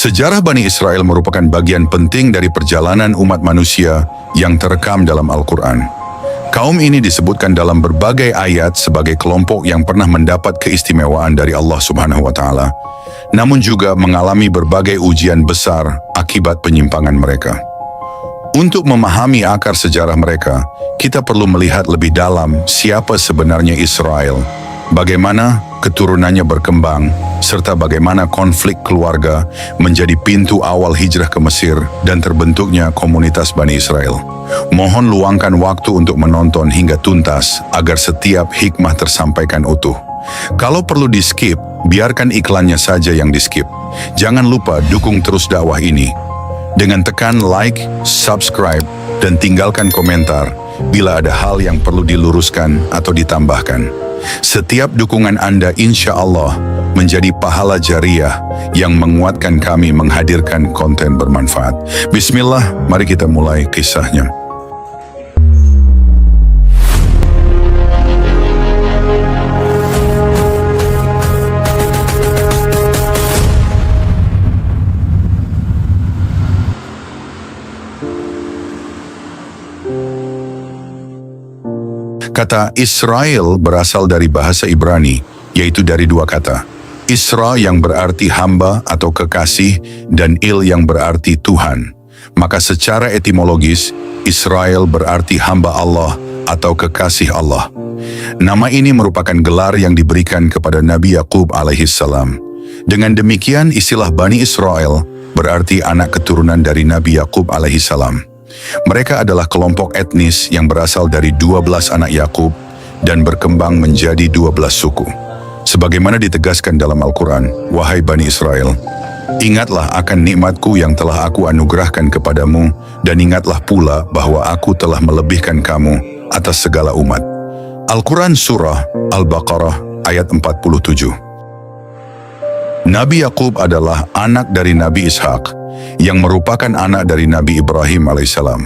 Sejarah Bani Israel merupakan bagian penting dari perjalanan umat manusia yang terekam dalam Al-Quran. Kaum ini disebutkan dalam berbagai ayat sebagai kelompok yang pernah mendapat keistimewaan dari Allah Subhanahu wa Ta'ala, namun juga mengalami berbagai ujian besar akibat penyimpangan mereka. Untuk memahami akar sejarah mereka, kita perlu melihat lebih dalam siapa sebenarnya Israel, bagaimana keturunannya berkembang, serta bagaimana konflik keluarga menjadi pintu awal hijrah ke Mesir dan terbentuknya komunitas Bani Israel. Mohon luangkan waktu untuk menonton hingga tuntas agar setiap hikmah tersampaikan utuh. Kalau perlu di-skip, biarkan iklannya saja yang di-skip. Jangan lupa dukung terus dakwah ini dengan tekan like, subscribe, dan tinggalkan komentar bila ada hal yang perlu diluruskan atau ditambahkan. Setiap dukungan Anda insya Allah menjadi pahala jariah yang menguatkan kami menghadirkan konten bermanfaat. Bismillah, mari kita mulai kisahnya. Kata Israel berasal dari bahasa Ibrani, yaitu dari dua kata. Isra yang berarti hamba atau kekasih, dan Il yang berarti Tuhan. Maka secara etimologis, Israel berarti hamba Allah atau kekasih Allah. Nama ini merupakan gelar yang diberikan kepada Nabi Yakub alaihissalam. Dengan demikian, istilah Bani Israel berarti anak keturunan dari Nabi Yakub alaihissalam. Mereka adalah kelompok etnis yang berasal dari 12 anak Yakub dan berkembang menjadi 12 suku. Sebagaimana ditegaskan dalam Al-Quran, wahai Bani Israel, ingatlah akan nikmatku yang telah aku anugerahkan kepadamu, dan ingatlah pula bahwa aku telah melebihkan kamu atas segala umat. Al-Quran Surah Al-Baqarah ayat 47. Nabi Yakub adalah anak dari Nabi Ishak, yang merupakan anak dari Nabi Ibrahim alaihissalam.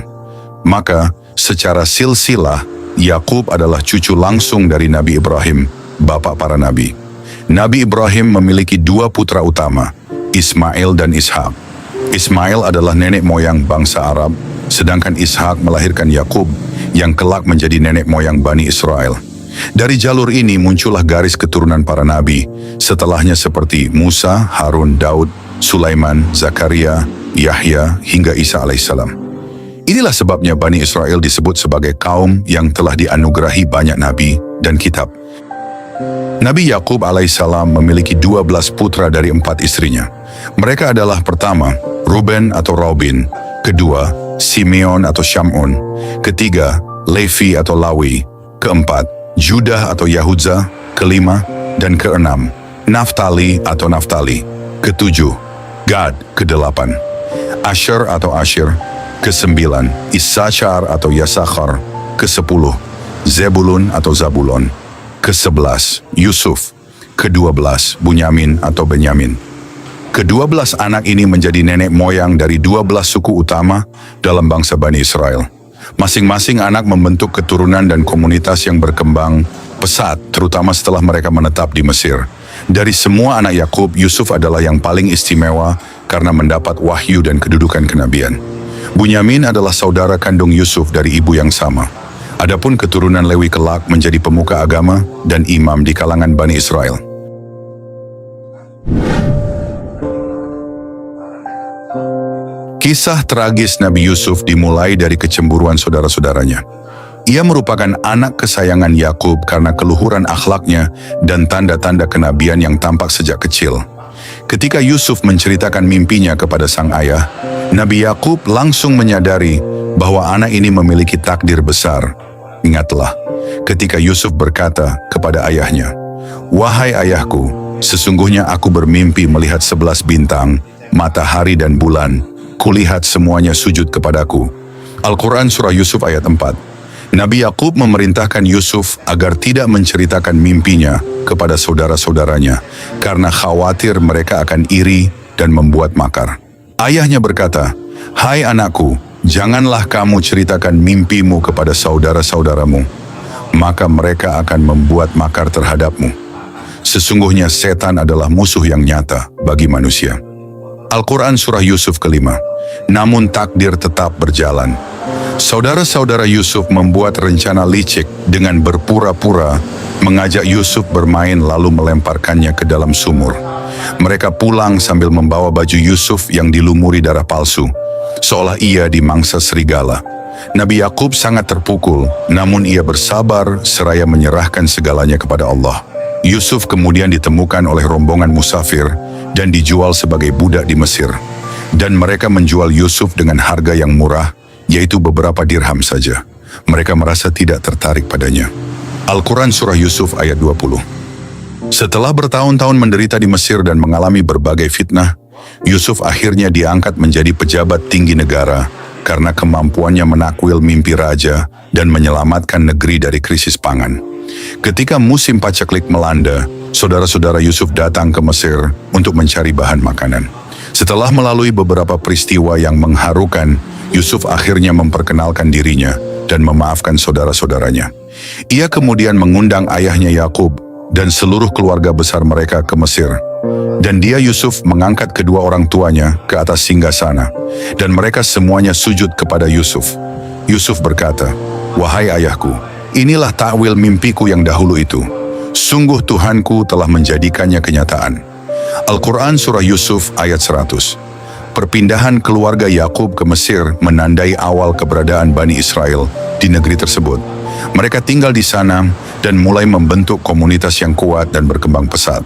Maka, secara silsilah, Yakub adalah cucu langsung dari Nabi Ibrahim, bapak para nabi. Nabi Ibrahim memiliki dua putra utama, Ismail dan Ishak. Ismail adalah nenek moyang bangsa Arab, sedangkan Ishak melahirkan Yakub, yang kelak menjadi nenek moyang Bani Israel. Dari jalur ini muncullah garis keturunan para nabi, setelahnya seperti Musa, Harun, Daud, Sulaiman, Zakaria, Yahya, hingga Isa alaihissalam. Inilah sebabnya Bani Israel disebut sebagai kaum yang telah dianugerahi banyak nabi dan kitab. Nabi Yakub alaihissalam memiliki 12 putra dari 4 istrinya. Mereka adalah pertama, Ruben atau Robin, kedua, Simeon atau Syamun, ketiga, Levi atau Lawi, keempat, Judah atau Yahudza, kelima, dan keenam, Naftali atau Naftali, ketujuh, Gad, ke-8, Asher atau Asher, ke-9, Issachar atau Yasachar, ke-10, Zebulun atau Zabulon, ke-11, Yusuf, ke-12, Bunyamin atau Benyamin. Ke-12 anak ini menjadi nenek moyang dari 12 suku utama dalam bangsa Bani Israel. Masing-masing anak membentuk keturunan dan komunitas yang berkembang pesat, terutama setelah mereka menetap di Mesir. Dari semua anak Yakub, Yusuf adalah yang paling istimewa karena mendapat wahyu dan kedudukan kenabian. Bunyamin adalah saudara kandung Yusuf dari ibu yang sama. Adapun keturunan Lewi kelak menjadi pemuka agama dan imam di kalangan Bani Israel. Kisah tragis Nabi Yusuf dimulai dari kecemburuan saudara-saudaranya. Ia merupakan anak kesayangan Yakub karena keluhuran akhlaknya dan tanda-tanda kenabian yang tampak sejak kecil. Ketika Yusuf menceritakan mimpinya kepada sang ayah, Nabi Yakub langsung menyadari bahwa anak ini memiliki takdir besar. Ingatlah, ketika Yusuf berkata kepada ayahnya, "Wahai ayahku, sesungguhnya aku bermimpi melihat 11 bintang, matahari dan bulan. Kulihat semuanya sujud kepadaku." Al-Quran Surah Yusuf ayat 4. Nabi Yakub memerintahkan Yusuf agar tidak menceritakan mimpinya kepada saudara-saudaranya karena khawatir mereka akan iri dan membuat makar. Ayahnya berkata, "Hai anakku, janganlah kamu ceritakan mimpimu kepada saudara-saudaramu, maka mereka akan membuat makar terhadapmu. Sesungguhnya setan adalah musuh yang nyata bagi manusia." Al-Quran Surah Yusuf ke-5. Namun takdir tetap berjalan. Saudara-saudara Yusuf membuat rencana licik dengan berpura-pura mengajak Yusuf bermain lalu melemparkannya ke dalam sumur. Mereka pulang sambil membawa baju Yusuf yang dilumuri darah palsu, seolah ia dimangsa serigala. Nabi Yakub sangat terpukul, namun ia bersabar seraya menyerahkan segalanya kepada Allah. Yusuf kemudian ditemukan oleh rombongan musafir dan dijual sebagai budak di Mesir. Dan mereka menjual Yusuf dengan harga yang murah, yaitu beberapa dirham saja. Mereka merasa tidak tertarik padanya. Al-Quran Surah Yusuf ayat 20. Setelah bertahun-tahun menderita di Mesir dan mengalami berbagai fitnah, Yusuf akhirnya diangkat menjadi pejabat tinggi negara karena kemampuannya menakwil mimpi raja dan menyelamatkan negeri dari krisis pangan. Ketika musim paceklik melanda, saudara-saudara Yusuf datang ke Mesir untuk mencari bahan makanan. Setelah melalui beberapa peristiwa yang mengharukan, Yusuf akhirnya memperkenalkan dirinya dan memaafkan saudara-saudaranya. Ia kemudian mengundang ayahnya Yakub dan seluruh keluarga besar mereka ke Mesir. Dan dia Yusuf mengangkat kedua orang tuanya ke atas singgasana, dan mereka semuanya sujud kepada Yusuf. Yusuf berkata, "Wahai ayahku, inilah takwil mimpiku yang dahulu itu. Sungguh Tuhanku telah menjadikannya kenyataan." Al-Quran Surah Yusuf ayat 100. Perpindahan keluarga Yakub ke Mesir menandai awal keberadaan Bani Israel di negeri tersebut. Mereka tinggal di sana dan mulai membentuk komunitas yang kuat dan berkembang pesat.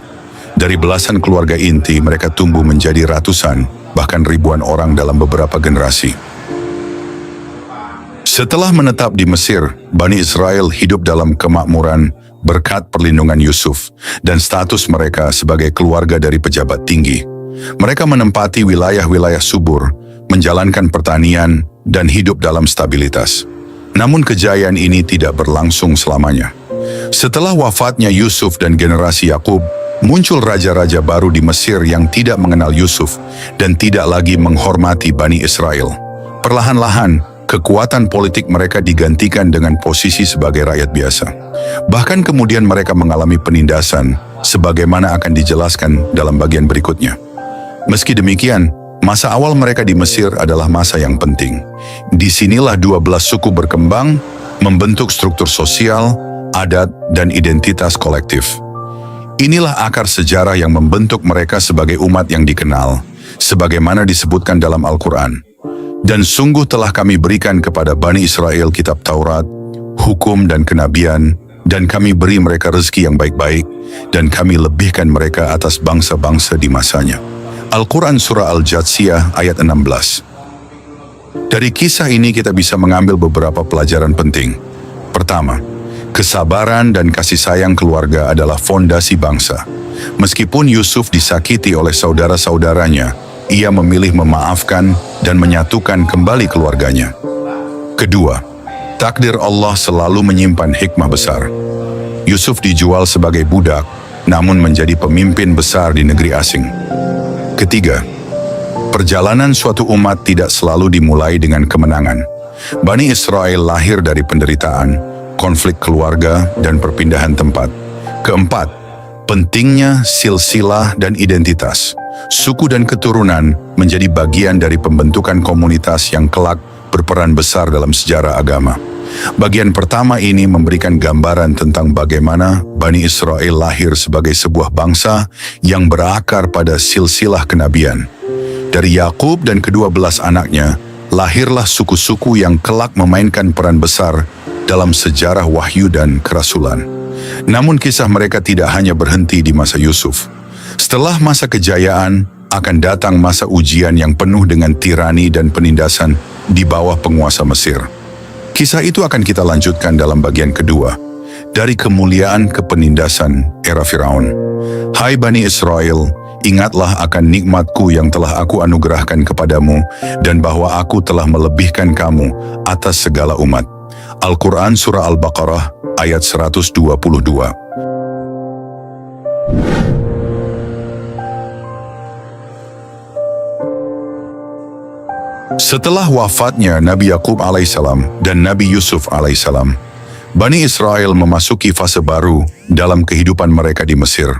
Dari belasan keluarga inti, mereka tumbuh menjadi ratusan, bahkan ribuan orang dalam beberapa generasi. Setelah menetap di Mesir, Bani Israel hidup dalam kemakmuran berkat perlindungan Yusuf dan status mereka sebagai keluarga dari pejabat tinggi. Mereka menempati wilayah-wilayah subur, menjalankan pertanian, dan hidup dalam stabilitas. Namun kejayaan ini tidak berlangsung selamanya. Setelah wafatnya Yusuf dan generasi Yakub, muncul raja-raja baru di Mesir yang tidak mengenal Yusuf dan tidak lagi menghormati Bani Israel. Perlahan-lahan, kekuatan politik mereka digantikan dengan posisi sebagai rakyat biasa. Bahkan kemudian mereka mengalami penindasan, sebagaimana akan dijelaskan dalam bagian berikutnya. Meski demikian, masa awal mereka di Mesir adalah masa yang penting. Disinilah 12 suku berkembang, membentuk struktur sosial, adat, dan identitas kolektif. Inilah akar sejarah yang membentuk mereka sebagai umat yang dikenal, sebagaimana disebutkan dalam Al-Quran. Dan sungguh telah kami berikan kepada Bani Israel kitab Taurat, hukum dan kenabian, dan kami beri mereka rezeki yang baik-baik, dan kami lebihkan mereka atas bangsa-bangsa di masanya. Al-Quran Surah Al-Jathiyah ayat 16. Dari kisah ini kita bisa mengambil beberapa pelajaran penting. Pertama, kesabaran dan kasih sayang keluarga adalah fondasi bangsa. Meskipun Yusuf disakiti oleh saudara-saudaranya, ia memilih memaafkan dan menyatukan kembali keluarganya. Kedua, takdir Allah selalu menyimpan hikmah besar. Yusuf dijual sebagai budak, namun menjadi pemimpin besar di negeri asing. Ketiga, perjalanan suatu umat tidak selalu dimulai dengan kemenangan. Bani Israel lahir dari penderitaan, konflik keluarga, dan perpindahan tempat. Keempat, pentingnya silsilah dan identitas. Suku dan keturunan menjadi bagian dari pembentukan komunitas yang kelak berperan besar dalam sejarah agama. Bagian pertama ini memberikan gambaran tentang bagaimana Bani Israel lahir sebagai sebuah bangsa yang berakar pada silsilah kenabian. Dari Yakub dan ke-12 anaknya, lahirlah suku-suku yang kelak memainkan peran besar dalam sejarah wahyu dan kerasulan. Namun kisah mereka tidak hanya berhenti di masa Yusuf. Setelah masa kejayaan, akan datang masa ujian yang penuh dengan tirani dan penindasan di bawah penguasa Mesir. Kisah itu akan kita lanjutkan dalam bagian kedua, dari kemuliaan ke penindasan era Firaun. Hai Bani Israel, ingatlah akan nikmatku yang telah aku anugerahkan kepadamu, dan bahwa aku telah melebihkan kamu atas segala umat. Al-Quran Surah Al-Baqarah ayat 122. Setelah wafatnya Nabi Yakub alaihissalam dan Nabi Yusuf alaihissalam, Bani Israel memasuki fase baru dalam kehidupan mereka di Mesir.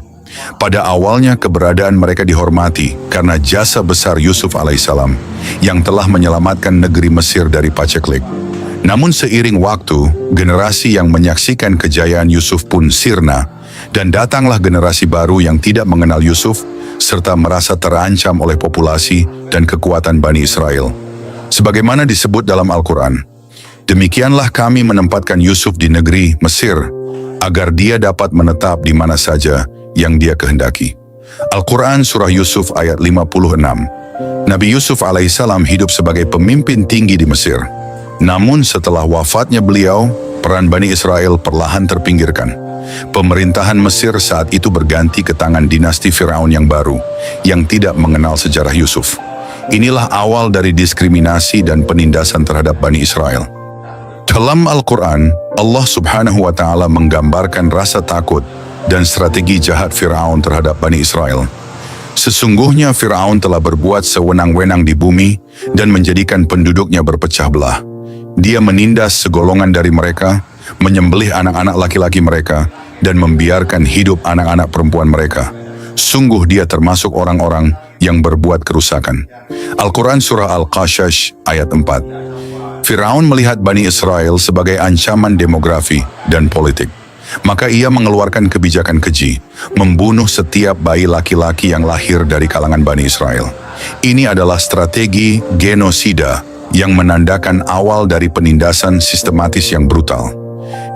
Pada awalnya keberadaan mereka dihormati karena jasa besar Yusuf alaihissalam yang telah menyelamatkan negeri Mesir dari paceklik. Namun seiring waktu, generasi yang menyaksikan kejayaan Yusuf pun sirna, dan datanglah generasi baru yang tidak mengenal Yusuf, serta merasa terancam oleh populasi dan kekuatan Bani Israel. Sebagaimana disebut dalam Al-Quran, demikianlah kami menempatkan Yusuf di negeri Mesir, agar dia dapat menetap di mana saja yang dia kehendaki. Al-Quran Surah Yusuf ayat 56. Nabi Yusuf alaihissalam hidup sebagai pemimpin tinggi di Mesir. Namun setelah wafatnya beliau, peran Bani Israel perlahan terpinggirkan. Pemerintahan Mesir saat itu berganti ke tangan dinasti Firaun yang baru, yang tidak mengenal sejarah Yusuf. Inilah awal dari diskriminasi dan penindasan terhadap Bani Israel. Dalam Al-Quran, Allah subhanahu wa ta'ala menggambarkan rasa takut dan strategi jahat Firaun terhadap Bani Israel. Sesungguhnya Firaun telah berbuat sewenang-wenang di bumi dan menjadikan penduduknya berpecah belah. Dia menindas segolongan dari mereka, menyembelih anak-anak laki-laki mereka, dan membiarkan hidup anak-anak perempuan mereka. Sungguh dia termasuk orang-orang yang berbuat kerusakan. Al-Quran Surah Al-Qasas ayat 4. Firaun melihat Bani Israel sebagai ancaman demografi dan politik. Maka ia mengeluarkan kebijakan keji, membunuh setiap bayi laki-laki yang lahir dari kalangan Bani Israel. Ini adalah strategi genosida yang menandakan awal dari penindasan sistematis yang brutal.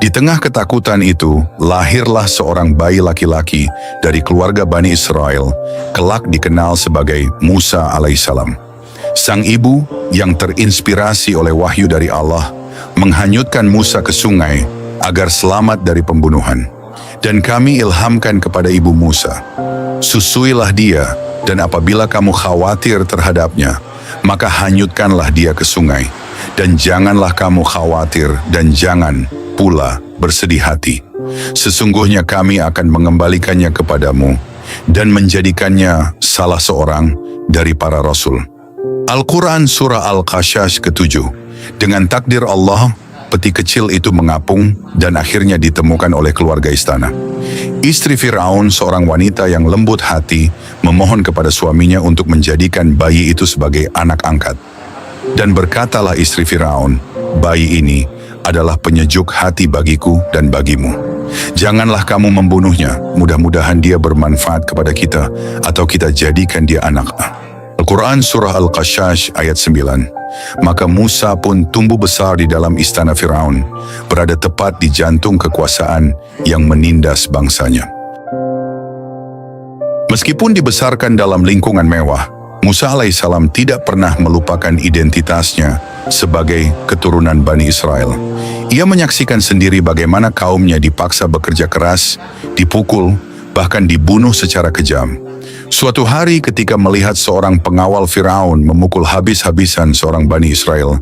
Di tengah ketakutan itu, lahirlah seorang bayi laki-laki dari keluarga Bani Israel, kelak dikenal sebagai Musa alaihissalam. Sang ibu yang terinspirasi oleh wahyu dari Allah, menghanyutkan Musa ke sungai agar selamat dari pembunuhan. Dan kami ilhamkan kepada ibu Musa, susuilah dia, dan apabila kamu khawatir terhadapnya, maka hanyutkanlah dia ke sungai. Dan janganlah kamu khawatir dan jangan pula bersedih hati. Sesungguhnya kami akan mengembalikannya kepadamu dan menjadikannya salah seorang dari para rasul. Al-Quran Surah Al-Qasas ke-7. Dengan takdir Allah, peti kecil itu mengapung dan akhirnya ditemukan oleh keluarga istana. Istri Firaun, seorang wanita yang lembut hati, memohon kepada suaminya untuk menjadikan bayi itu sebagai anak angkat. Dan berkatalah istri Firaun, bayi ini adalah penyejuk hati bagiku dan bagimu. Janganlah kamu membunuhnya, mudah-mudahan dia bermanfaat kepada kita atau kita jadikan dia anak. Al-Quran Surah Al-Qasas ayat 9. Maka Musa pun tumbuh besar di dalam istana Firaun, berada tepat di jantung kekuasaan yang menindas bangsanya. Meskipun dibesarkan dalam lingkungan mewah, Musa alaihissalam tidak pernah melupakan identitasnya sebagai keturunan Bani Israel. Ia menyaksikan sendiri bagaimana kaumnya dipaksa bekerja keras, dipukul, bahkan dibunuh secara kejam. Suatu hari ketika melihat seorang pengawal Firaun memukul habis-habisan seorang Bani Israel,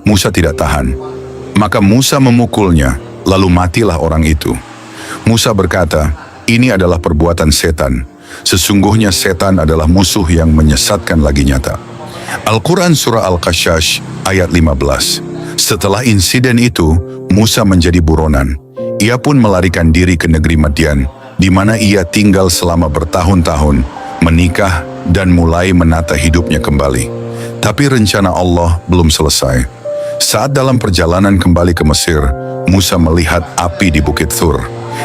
Musa tidak tahan. Maka Musa memukulnya, lalu matilah orang itu. Musa berkata, ini adalah perbuatan setan. Sesungguhnya setan adalah musuh yang menyesatkan lagi nyata. Al-Quran Surah Al-Qasas ayat 15. Setelah insiden itu, Musa menjadi buronan. Ia pun melarikan diri ke negeri Madian, di mana ia tinggal selama bertahun-tahun, menikah dan mulai menata hidupnya kembali. Tapi rencana Allah belum selesai. Saat dalam perjalanan kembali ke Mesir, Musa melihat api di Bukit Thur.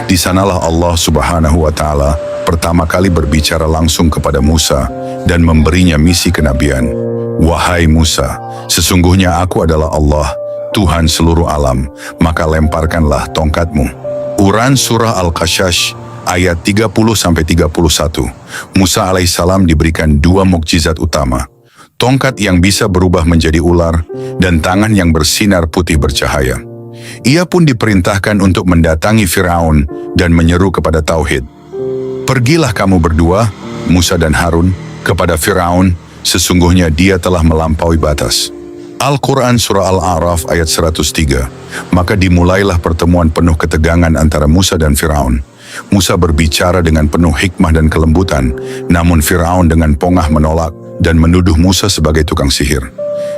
Di sanalah Allah subhanahu wa ta'ala pertama kali berbicara langsung kepada Musa dan memberinya misi kenabian. Wahai Musa, sesungguhnya aku adalah Allah, Tuhan seluruh alam, maka lemparkanlah tongkatmu. Quran Surah Al-Qasas ayat 30-31. Musa alaihissalam diberikan dua mukjizat utama. Tongkat yang bisa berubah menjadi ular dan tangan yang bersinar putih bercahaya. Ia pun diperintahkan untuk mendatangi Firaun dan menyeru kepada tauhid. Pergilah kamu berdua, Musa dan Harun, kepada Firaun, sesungguhnya dia telah melampaui batas. Al-Quran Surah Al-A'raf ayat 103. Maka dimulailah pertemuan penuh ketegangan antara Musa dan Firaun. Musa berbicara dengan penuh hikmah dan kelembutan, namun Firaun dengan pongah menolak dan menuduh Musa sebagai tukang sihir.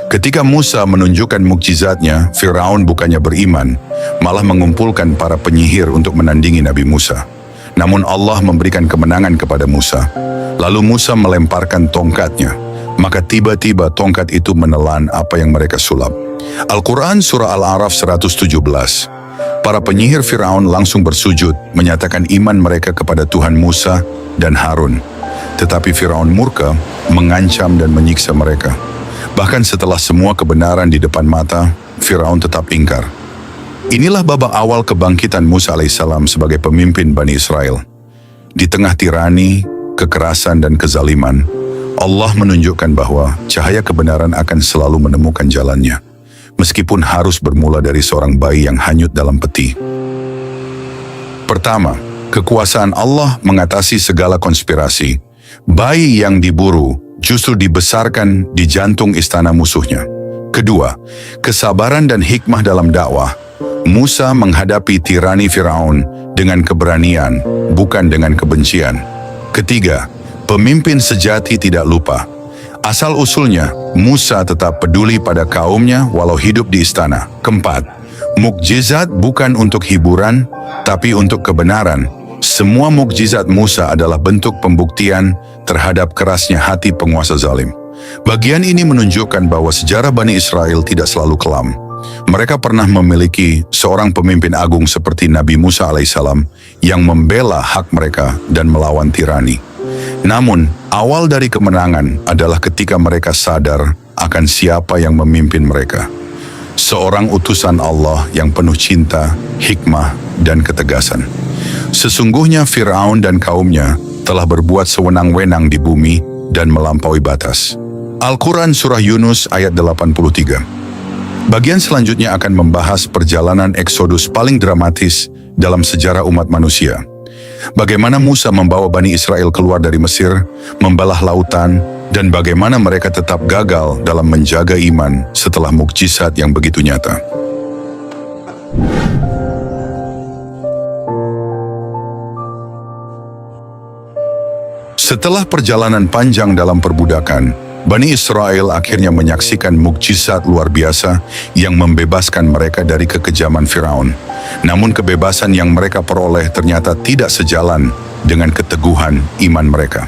Ketika Musa menunjukkan mukjizatnya, Firaun bukannya beriman, malah mengumpulkan para penyihir untuk menandingi Nabi Musa. Namun Allah memberikan kemenangan kepada Musa. Lalu Musa melemparkan tongkatnya. Maka tiba-tiba tongkat itu menelan apa yang mereka sulap. Al-Quran Surah Al-A'raf 117. Para penyihir Firaun langsung bersujud, menyatakan iman mereka kepada Tuhan Musa dan Harun. Tetapi Firaun murka, mengancam dan menyiksa mereka. Bahkan setelah semua kebenaran di depan mata, Firaun tetap ingkar. Inilah babak awal kebangkitan Musa alaihissalam sebagai pemimpin Bani Israel. Di tengah tirani, kekerasan dan kezaliman, Allah menunjukkan bahwa cahaya kebenaran akan selalu menemukan jalannya, meskipun harus bermula dari seorang bayi yang hanyut dalam peti. Pertama, kekuasaan Allah mengatasi segala konspirasi. Bayi yang diburu justru dibesarkan di jantung istana musuhnya. Kedua, kesabaran dan hikmah dalam dakwah. Musa menghadapi tirani Firaun dengan keberanian, bukan dengan kebencian. Ketiga, pemimpin sejati tidak lupa. Asal-usulnya, Musa tetap peduli pada kaumnya walau hidup di istana. Keempat, mukjizat bukan untuk hiburan, tapi untuk kebenaran. Semua mukjizat Musa adalah bentuk pembuktian terhadap kerasnya hati penguasa zalim. Bagian ini menunjukkan bahwa sejarah Bani Israel tidak selalu kelam. Mereka pernah memiliki seorang pemimpin agung seperti Nabi Musa alaihissalam yang membela hak mereka dan melawan tirani. Namun, awal dari kemenangan adalah ketika mereka sadar akan siapa yang memimpin mereka. Seorang utusan Allah yang penuh cinta, hikmah, dan ketegasan. Sesungguhnya Firaun dan kaumnya telah berbuat sewenang-wenang di bumi dan melampaui batas. Al-Quran Surah Yunus ayat 83. Bagian selanjutnya akan membahas perjalanan Eksodus paling dramatis dalam sejarah umat manusia. Bagaimana Musa membawa Bani Israel keluar dari Mesir, membelah lautan, dan bagaimana mereka tetap gagal dalam menjaga iman setelah mukjizat yang begitu nyata. Setelah perjalanan panjang dalam perbudakan, Bani Israel akhirnya menyaksikan mukjizat luar biasa yang membebaskan mereka dari kekejaman Firaun. Namun kebebasan yang mereka peroleh ternyata tidak sejalan dengan keteguhan iman mereka.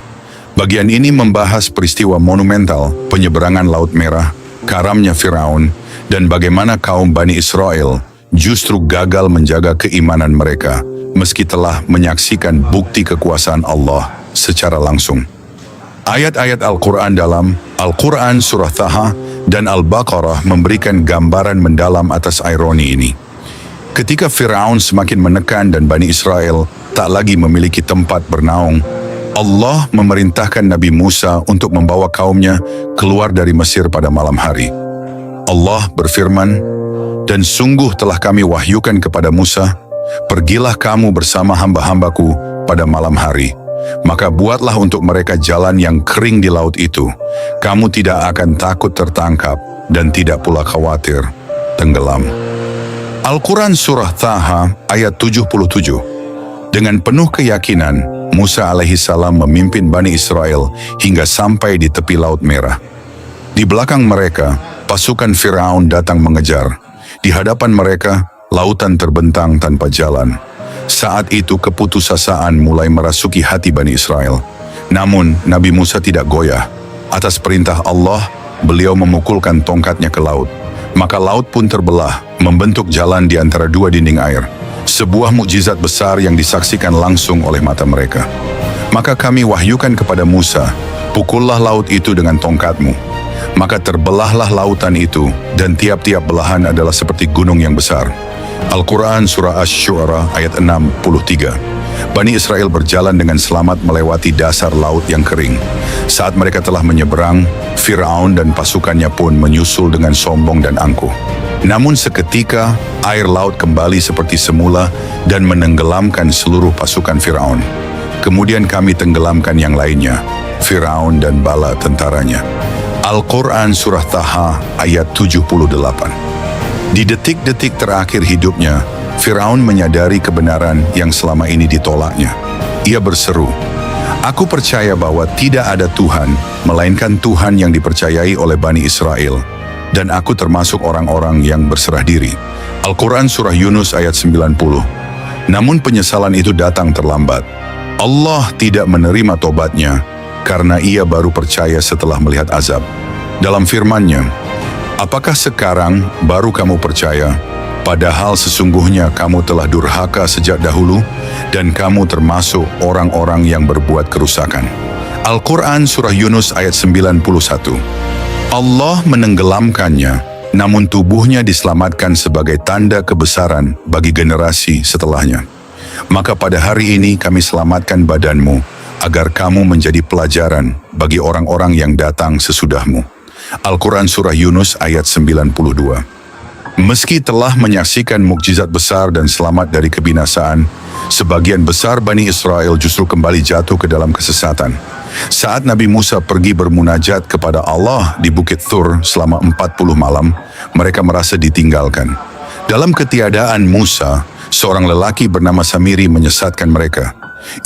Bagian ini membahas peristiwa monumental penyeberangan Laut Merah, karamnya Firaun, dan bagaimana kaum Bani Israel justru gagal menjaga keimanan mereka meski telah menyaksikan bukti kekuasaan Allah secara langsung. Ayat-ayat Al-Quran dalam Al-Quran Surah Taha dan Al-Baqarah memberikan gambaran mendalam atas ironi ini. Ketika Firaun semakin menekan dan Bani Israel tak lagi memiliki tempat bernaung, Allah memerintahkan Nabi Musa untuk membawa kaumnya keluar dari Mesir pada malam hari. Allah berfirman, "Dan sungguh telah kami wahyukan kepada Musa, pergilah kamu bersama hamba-hambaku pada malam hari. Maka buatlah untuk mereka jalan yang kering di laut itu. Kamu tidak akan takut tertangkap dan tidak pula khawatir tenggelam." Al-Quran Surah Taha ayat 77. Dengan penuh keyakinan, Musa alaihissalam memimpin Bani Israel hingga sampai di tepi Laut Merah. Di belakang mereka, pasukan Firaun datang mengejar. Di hadapan mereka, lautan terbentang tanpa jalan. Saat itu keputusasaan mulai merasuki hati Bani Israel. Namun Nabi Musa tidak goyah. Atas perintah Allah, beliau memukulkan tongkatnya ke laut. Maka laut pun terbelah, membentuk jalan di antara dua dinding air. Sebuah mukjizat besar yang disaksikan langsung oleh mata mereka. Maka kami wahyukan kepada Musa, pukullah laut itu dengan tongkatmu. Maka terbelahlah lautan itu, dan tiap-tiap belahan adalah seperti gunung yang besar. Al-Quran Surah Asy-Syu'ara ayat 63. Bani Israel berjalan dengan selamat melewati dasar laut yang kering. Saat mereka telah menyeberang, Firaun dan pasukannya pun menyusul dengan sombong dan angkuh. Namun seketika, air laut kembali seperti semula dan menenggelamkan seluruh pasukan Firaun. Kemudian kami tenggelamkan yang lainnya, Firaun dan bala tentaranya. Al-Quran Surah Taha ayat 78. Di detik-detik terakhir hidupnya, Firaun menyadari kebenaran yang selama ini ditolaknya. Ia berseru, "Aku percaya bahwa tidak ada Tuhan, melainkan Tuhan yang dipercayai oleh Bani Israel, dan aku termasuk orang-orang yang berserah diri." Al-Quran Surah Yunus ayat 90. Namun penyesalan itu datang terlambat. Allah tidak menerima tobatnya karena ia baru percaya setelah melihat azab. Dalam firman-Nya, apakah sekarang baru kamu percaya, padahal sesungguhnya kamu telah durhaka sejak dahulu dan kamu termasuk orang-orang yang berbuat kerusakan. Al-Quran Surah Yunus ayat 91. Allah menenggelamkannya, namun tubuhnya diselamatkan sebagai tanda kebesaran bagi generasi setelahnya. Maka pada hari ini kami selamatkan badanmu, agar kamu menjadi pelajaran bagi orang-orang yang datang sesudahmu. Al-Quran Surah Yunus ayat 92. Meski telah menyaksikan mukjizat besar dan selamat dari kebinasaan, sebagian besar Bani Israel justru kembali jatuh ke dalam kesesatan. Saat Nabi Musa pergi bermunajat kepada Allah di Bukit Thur selama 40 malam, mereka merasa ditinggalkan. Dalam ketiadaan Musa, seorang lelaki bernama Samiri menyesatkan mereka.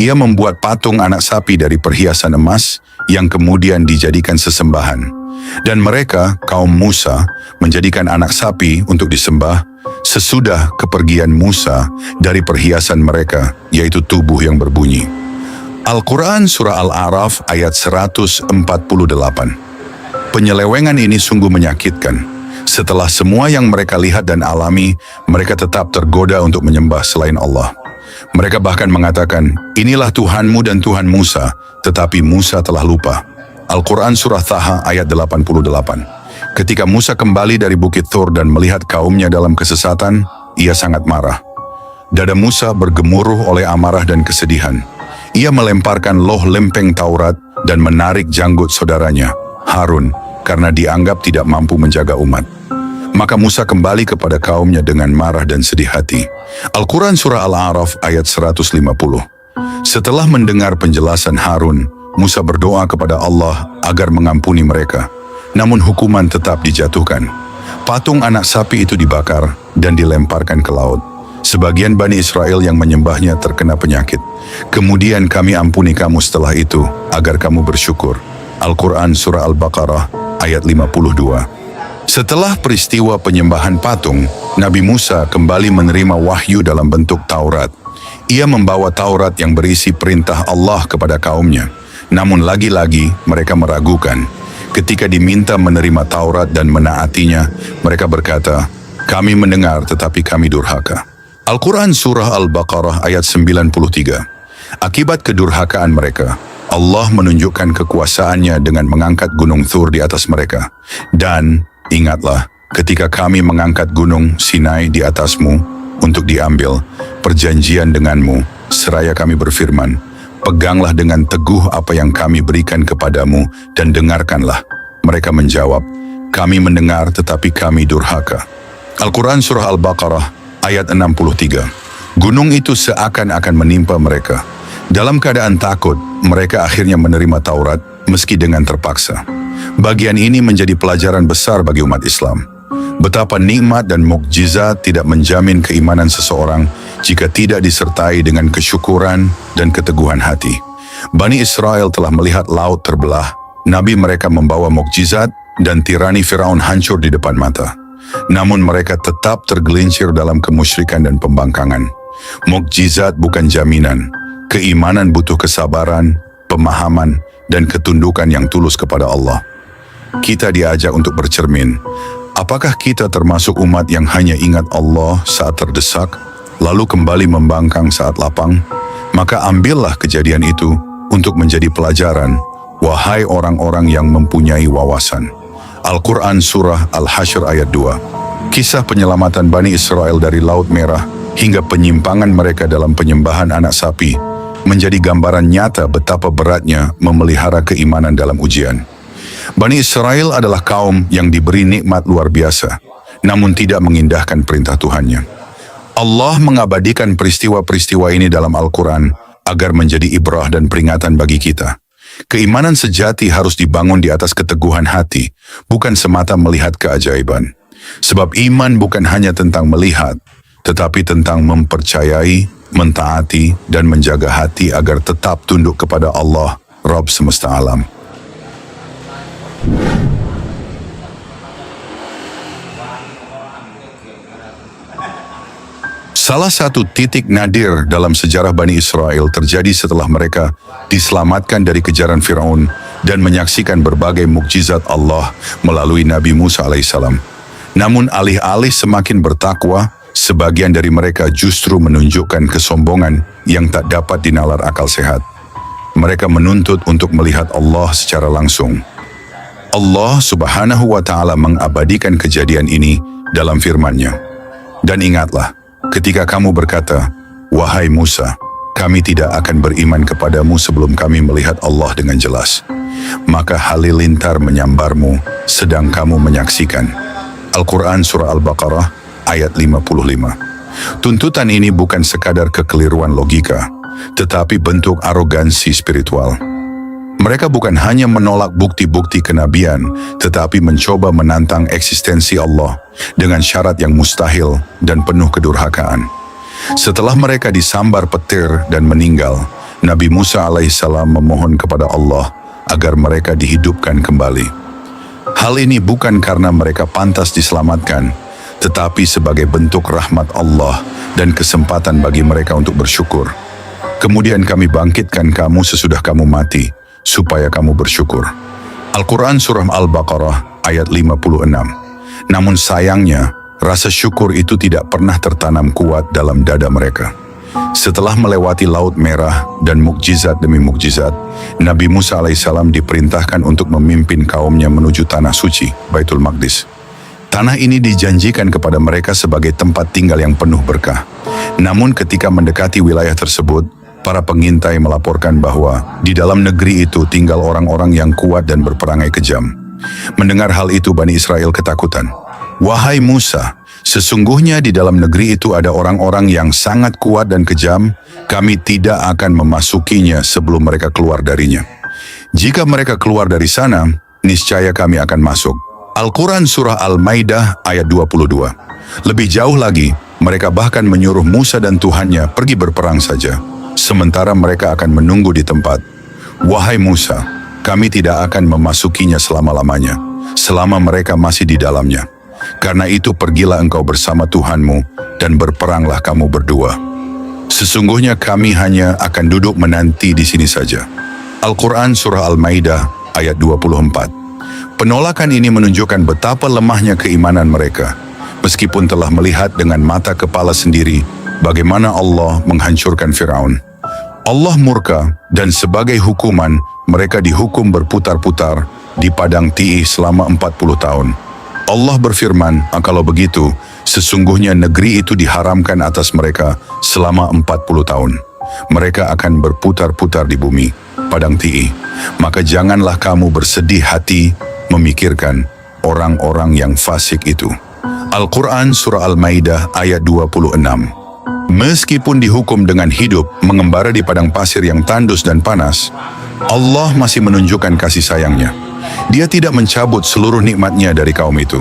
Ia membuat patung anak sapi dari perhiasan emas yang kemudian dijadikan sesembahan. Dan mereka, kaum Musa, menjadikan anak sapi untuk disembah sesudah kepergian Musa dari perhiasan mereka, yaitu tubuh yang berbunyi. Al-Quran Surah Al-A'raf ayat 148. Penyelewengan ini sungguh menyakitkan. Setelah semua yang mereka lihat dan alami, mereka tetap tergoda untuk menyembah selain Allah. Mereka bahkan mengatakan, inilah Tuhanmu dan Tuhan Musa, tetapi Musa telah lupa. Al-Quran Surah Taha ayat 88. Ketika Musa kembali dari Bukit Thur dan melihat kaumnya dalam kesesatan, ia sangat marah. Dada Musa bergemuruh oleh amarah dan kesedihan. Ia melemparkan loh lempeng Taurat dan menarik janggut saudaranya, Harun, karena dianggap tidak mampu menjaga umat. Maka Musa kembali kepada kaumnya dengan marah dan sedih hati. Al-Quran Surah Al-A'raf ayat 150. Setelah mendengar penjelasan Harun, Musa berdoa kepada Allah agar mengampuni mereka. Namun hukuman tetap dijatuhkan. Patung anak sapi itu dibakar dan dilemparkan ke laut. Sebagian Bani Israel yang menyembahnya terkena penyakit. Kemudian kami ampuni kamu setelah itu, agar kamu bersyukur. Al-Quran Surah Al-Baqarah ayat 52. Setelah peristiwa penyembahan patung, Nabi Musa kembali menerima wahyu dalam bentuk Taurat. Ia membawa Taurat yang berisi perintah Allah kepada kaumnya. Namun lagi-lagi mereka meragukan. Ketika diminta menerima Taurat dan menaatinya, mereka berkata, kami mendengar tetapi kami durhaka. Al-Quran Surah Al-Baqarah ayat 93. Akibat kedurhakaan mereka, Allah menunjukkan kekuasaannya dengan mengangkat gunung Thur di atas mereka. Dan ingatlah, ketika kami mengangkat gunung Sinai di atasmu untuk diambil perjanjian denganmu, seraya kami berfirman, peganglah dengan teguh apa yang kami berikan kepadamu dan dengarkanlah. Mereka menjawab, kami mendengar tetapi kami durhaka. Al-Quran Surah Al-Baqarah ayat 63. Gunung itu seakan-akan menimpa mereka. Dalam keadaan takut, mereka akhirnya menerima Taurat meski dengan terpaksa. Bagian ini menjadi pelajaran besar bagi umat Islam. Betapa nikmat dan mukjizat tidak menjamin keimanan seseorang jika tidak disertai dengan kesyukuran dan keteguhan hati. Bani Israel telah melihat laut terbelah, nabi mereka membawa mukjizat dan tirani Firaun hancur di depan mata. Namun mereka tetap tergelincir dalam kemusyrikan dan pembangkangan. Mukjizat bukan jaminan. Keimanan butuh kesabaran, pemahaman, dan ketundukan yang tulus kepada Allah. Kita diajak untuk bercermin. Apakah kita termasuk umat yang hanya ingat Allah saat terdesak, lalu kembali membangkang saat lapang? Maka ambillah kejadian itu untuk menjadi pelajaran, wahai orang-orang yang mempunyai wawasan. Al-Quran Surah Al-Hasyr ayat 2. Kisah penyelamatan Bani Israel dari Laut Merah hingga penyimpangan mereka dalam penyembahan anak sapi menjadi gambaran nyata betapa beratnya memelihara keimanan dalam ujian. Bani Israel adalah kaum yang diberi nikmat luar biasa, namun tidak mengindahkan perintah Tuhannya. Allah mengabadikan peristiwa-peristiwa ini dalam Al-Quran agar menjadi ibrah dan peringatan bagi kita. Keimanan sejati harus dibangun di atas keteguhan hati, bukan semata melihat keajaiban. Sebab iman bukan hanya tentang melihat, tetapi tentang mempercayai, mentaati, dan menjaga hati agar tetap tunduk kepada Allah, Rabb semesta alam. Salah satu titik nadir dalam sejarah Bani Israel terjadi setelah mereka diselamatkan dari kejaran Firaun dan menyaksikan berbagai mukjizat Allah melalui Nabi Musa alaihissalam. Namun alih-alih semakin bertakwa, sebagian dari mereka justru menunjukkan kesombongan yang tak dapat dinalar akal sehat. Mereka menuntut untuk melihat Allah secara langsung. Allah Subhanahu wa Ta'ala mengabadikan kejadian ini dalam firman-Nya. Dan ingatlah, ketika kamu berkata, "Wahai Musa, kami tidak akan beriman kepadamu sebelum kami melihat Allah dengan jelas." Maka halilintar menyambarmu, sedang kamu menyaksikan. Al-Quran Surah Al-Baqarah ayat 55. Tuntutan ini bukan sekadar kekeliruan logika, tetapi bentuk arogansi spiritual. Mereka bukan hanya menolak bukti-bukti kenabian, tetapi mencoba menantang eksistensi Allah dengan syarat yang mustahil dan penuh kedurhakaan. Setelah mereka disambar petir dan meninggal, Nabi Musa alaihissalam memohon kepada Allah agar mereka dihidupkan kembali. Hal ini bukan karena mereka pantas diselamatkan, tetapi sebagai bentuk rahmat Allah dan kesempatan bagi mereka untuk bersyukur. Kemudian kami bangkitkan kamu sesudah kamu mati, supaya kamu bersyukur. Al-Quran Surah Al-Baqarah ayat 56. Namun sayangnya, rasa syukur itu tidak pernah tertanam kuat dalam dada mereka. Setelah melewati Laut Merah dan mukjizat demi mukjizat, Nabi Musa alaihissalam diperintahkan untuk memimpin kaumnya menuju Tanah Suci, Baitul Maqdis. Tanah ini dijanjikan kepada mereka sebagai tempat tinggal yang penuh berkah. Namun ketika mendekati wilayah tersebut, para pengintai melaporkan bahwa di dalam negeri itu tinggal orang-orang yang kuat dan berperangai kejam. Mendengar hal itu, Bani Israel ketakutan. "Wahai Musa, sesungguhnya di dalam negeri itu ada orang-orang yang sangat kuat dan kejam. Kami tidak akan memasukinya sebelum mereka keluar darinya. Jika mereka keluar dari sana, niscaya kami akan masuk." Al-Quran Surah Al-Maidah ayat 22. Lebih jauh lagi, mereka bahkan menyuruh Musa dan Tuhannya pergi berperang saja, sementara mereka akan menunggu di tempat. "Wahai Musa, kami tidak akan memasukinya selama-lamanya, selama mereka masih di dalamnya. Karena itu pergilah engkau bersama Tuhanmu dan berperanglah kamu berdua. Sesungguhnya kami hanya akan duduk menanti di sini saja." Al-Quran Surah Al-Maidah ayat 24. Penolakan ini menunjukkan betapa lemahnya keimanan mereka, meskipun telah melihat dengan mata kepala sendiri bagaimana Allah menghancurkan Firaun. Allah murka dan sebagai hukuman mereka dihukum berputar-putar di padang Ti'ih selama 40 tahun. Allah berfirman, "Kalau begitu, sesungguhnya negeri itu diharamkan atas mereka selama 40 tahun. Mereka akan berputar-putar di bumi, padang Ti'ih. Maka janganlah kamu bersedih hati memikirkan orang-orang yang fasik itu." Al-Quran Surah Al-Maidah ayat 26. Meskipun dihukum dengan hidup mengembara di padang pasir yang tandus dan panas, Allah masih menunjukkan kasih sayangnya. Dia tidak mencabut seluruh nikmatnya dari kaum itu.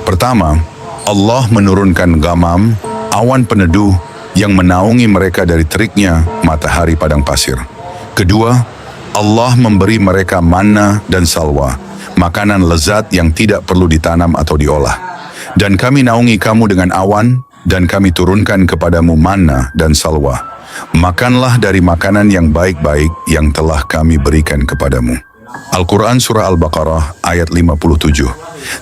Pertama, Allah menurunkan ghamam, awan peneduh yang menaungi mereka dari teriknya matahari padang pasir. Kedua, Allah memberi mereka manna dan salwa, makanan lezat yang tidak perlu ditanam atau diolah. "Dan kami naungi kamu dengan awan, dan kami turunkan kepadamu manna dan salwa. Makanlah dari makanan yang baik-baik yang telah kami berikan kepadamu." Al-Quran Surah Al-Baqarah ayat 57.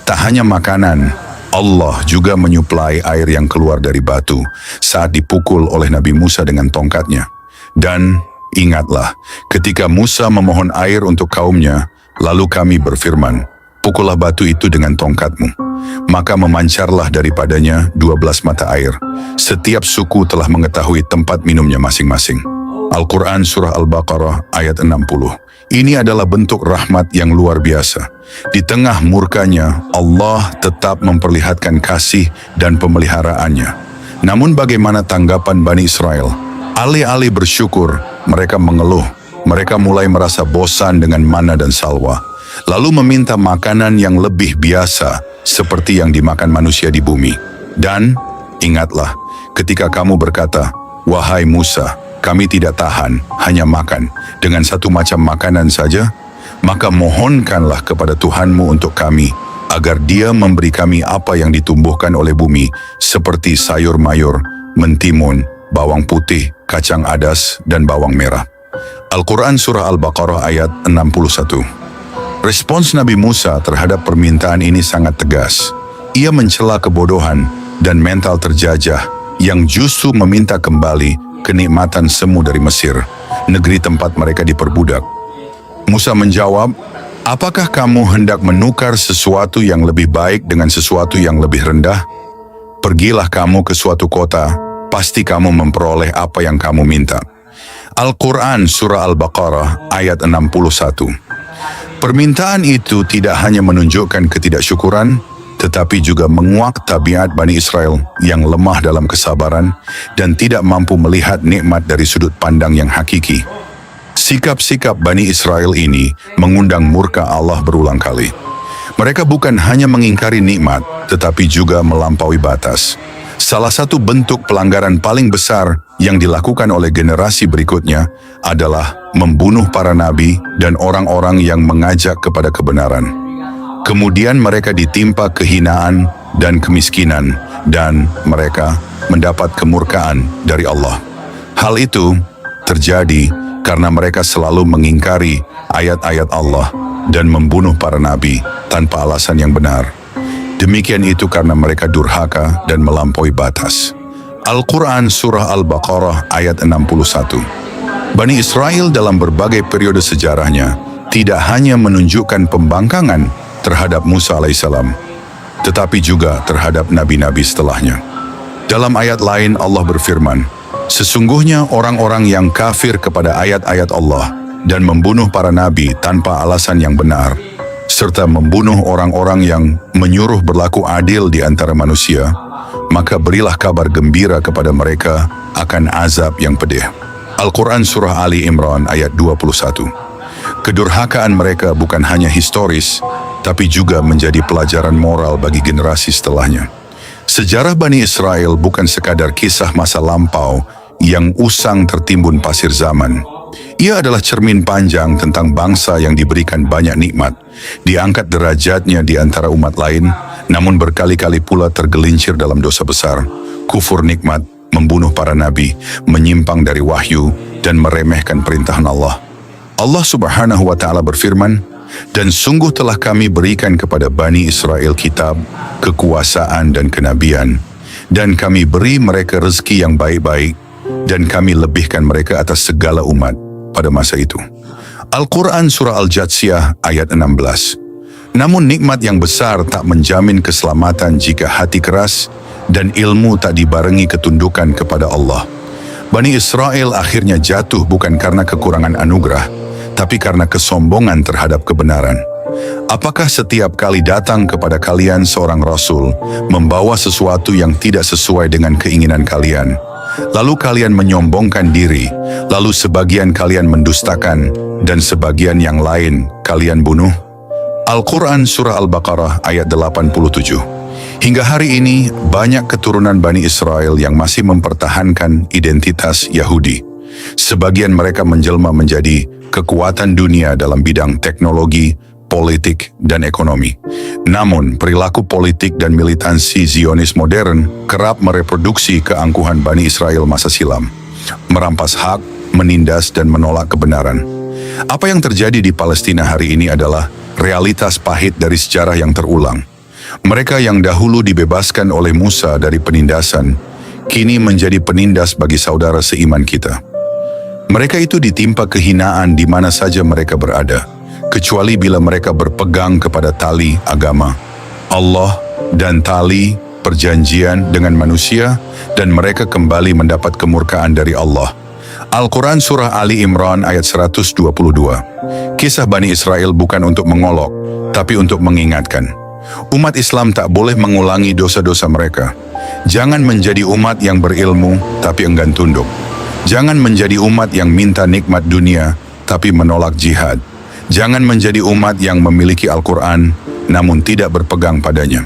Tak hanya makanan, Allah juga menyuplai air yang keluar dari batu saat dipukul oleh Nabi Musa dengan tongkatnya. Dan ingatlah, ketika Musa memohon air untuk kaumnya, lalu kami berfirman, "Pukullah batu itu dengan tongkatmu." Maka memancarlah daripadanya 12 mata air. Setiap suku telah mengetahui tempat minumnya masing-masing. Al-Quran Surah Al-Baqarah ayat 60. Ini adalah bentuk rahmat yang luar biasa. Di tengah murkanya, Allah tetap memperlihatkan kasih dan pemeliharaannya. Namun bagaimana tanggapan Bani Israel? Alih-alih bersyukur, mereka mengeluh. Mereka mulai merasa bosan dengan manna dan salwa, lalu meminta makanan yang lebih biasa seperti yang dimakan manusia di bumi. Dan ingatlah, ketika kamu berkata, "Wahai Musa, kami tidak tahan, hanya makan dengan satu macam makanan saja," maka mohonkanlah kepada Tuhanmu untuk kami, agar Dia memberi kami apa yang ditumbuhkan oleh bumi, seperti sayur mayur mentimun, bawang putih, kacang adas, dan bawang merah. Al-Quran Surah Al-Baqarah ayat 61. Respons Nabi Musa terhadap permintaan ini sangat tegas. Ia mencela kebodohan dan mental terjajah yang justru meminta kembali kenikmatan semu dari Mesir, negeri tempat mereka diperbudak. Musa menjawab, "Apakah kamu hendak menukar sesuatu yang lebih baik dengan sesuatu yang lebih rendah? Pergilah kamu ke suatu kota, pasti kamu memperoleh apa yang kamu minta." Al-Quran Surah Al-Baqarah ayat 61. Permintaan itu tidak hanya menunjukkan ketidaksyukuran, tetapi juga menguak tabiat Bani Israel yang lemah dalam kesabaran dan tidak mampu melihat nikmat dari sudut pandang yang hakiki. Sikap-sikap Bani Israel ini mengundang murka Allah berulang kali. Mereka bukan hanya mengingkari nikmat, tetapi juga melampaui batas. Salah satu bentuk pelanggaran paling besar yang dilakukan oleh generasi berikutnya adalah membunuh para nabi dan orang-orang yang mengajak kepada kebenaran. Kemudian mereka ditimpa kehinaan dan kemiskinan, dan mereka mendapat kemurkaan dari Allah. Hal itu terjadi karena mereka selalu mengingkari ayat-ayat Allah dan membunuh para nabi tanpa alasan yang benar. Demikian itu karena mereka durhaka dan melampaui batas. Al-Quran Surah Al-Baqarah ayat 61. Bani Israel dalam berbagai periode sejarahnya tidak hanya menunjukkan pembangkangan terhadap Musa alaihissalam, tetapi juga terhadap nabi-nabi setelahnya. Dalam ayat lain Allah berfirman, "Sesungguhnya orang-orang yang kafir kepada ayat-ayat Allah dan membunuh para nabi tanpa alasan yang benar, serta membunuh orang-orang yang menyuruh berlaku adil di antara manusia, maka berilah kabar gembira kepada mereka akan azab yang pedih." Al-Quran Surah Ali Imran ayat 21. Kedurhakaan mereka bukan hanya historis, tapi juga menjadi pelajaran moral bagi generasi setelahnya. Sejarah Bani Israel bukan sekadar kisah masa lampau yang usang tertimbun pasir zaman. Ia adalah cermin panjang tentang bangsa yang diberikan banyak nikmat, diangkat derajatnya di antara umat lain, namun berkali-kali pula tergelincir dalam dosa besar, kufur nikmat, membunuh para nabi, menyimpang dari wahyu, dan meremehkan perintahan Allah. Allah Subhanahu wa Ta'ala berfirman, "Dan sungguh telah kami berikan kepada Bani Israel kitab, kekuasaan dan kenabian, dan kami beri mereka rezeki yang baik-baik, dan kami lebihkan mereka atas segala umat pada masa itu." Al-Quran Surah Al-Jatsiyah ayat 16. Namun nikmat yang besar tak menjamin keselamatan jika hati keras dan ilmu tak dibarengi ketundukan kepada Allah. Bani Israel akhirnya jatuh bukan karena kekurangan anugerah, tapi karena kesombongan terhadap kebenaran. Apakah setiap kali datang kepada kalian seorang rasul membawa sesuatu yang tidak sesuai dengan keinginan kalian, lalu kalian menyombongkan diri, lalu sebagian kalian mendustakan, dan sebagian yang lain kalian bunuh? Al-Quran Surah Al-Baqarah ayat 87. Hingga hari ini, banyak keturunan Bani Israel yang masih mempertahankan identitas Yahudi. Sebagian mereka menjelma menjadi kekuatan dunia dalam bidang teknologi, politik, dan ekonomi. Namun, perilaku politik dan militansi Zionis modern kerap mereproduksi keangkuhan Bani Israel masa silam, merampas hak, menindas, dan menolak kebenaran. Apa yang terjadi di Palestina hari ini adalah realitas pahit dari sejarah yang terulang. Mereka yang dahulu dibebaskan oleh Musa dari penindasan, kini menjadi penindas bagi saudara seiman kita. Mereka itu ditimpa kehinaan di mana saja mereka berada, kecuali bila mereka berpegang kepada tali agama Allah dan tali perjanjian dengan manusia, dan mereka kembali mendapat kemurkaan dari Allah. Al-Quran Surah Ali Imran ayat 122. Kisah Bani Israel bukan untuk mengolok, tapi untuk mengingatkan. Umat Islam tak boleh mengulangi dosa-dosa mereka. Jangan menjadi umat yang berilmu, tapi enggan tunduk. Jangan menjadi umat yang minta nikmat dunia, tapi menolak jihad. Jangan menjadi umat yang memiliki Al-Quran, namun tidak berpegang padanya.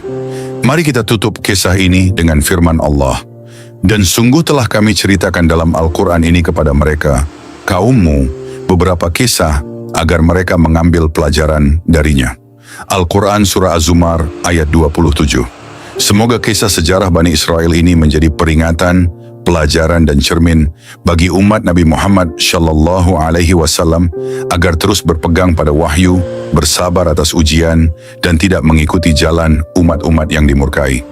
Mari kita tutup kisah ini dengan firman Allah. Dan sungguh telah kami ceritakan dalam Al-Quran ini kepada mereka, kaummu, beberapa kisah agar mereka mengambil pelajaran darinya. Al-Quran Surah Az-Zumar ayat 27. Semoga kisah sejarah Bani Israel ini menjadi peringatan, pelajaran dan cermin bagi umat Nabi Muhammad Shallallahu Alaihi Wasallam agar terus berpegang pada wahyu, bersabar atas ujian, dan tidak mengikuti jalan umat-umat yang dimurkai.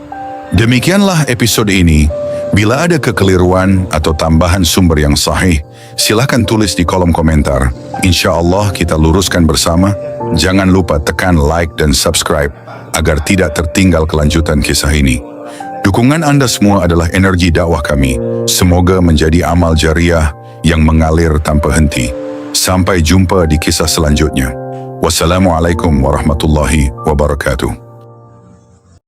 Demikianlah episode ini. Bila ada kekeliruan atau tambahan sumber yang sahih, silakan tulis di kolom komentar. Insya Allah kita luruskan bersama. Jangan lupa tekan like dan subscribe agar tidak tertinggal kelanjutan kisah ini. Dukungan Anda semua adalah energi dakwah kami. Semoga menjadi amal jariah yang mengalir tanpa henti. Sampai jumpa di kisah selanjutnya. Wassalamualaikum warahmatullahi wabarakatuh.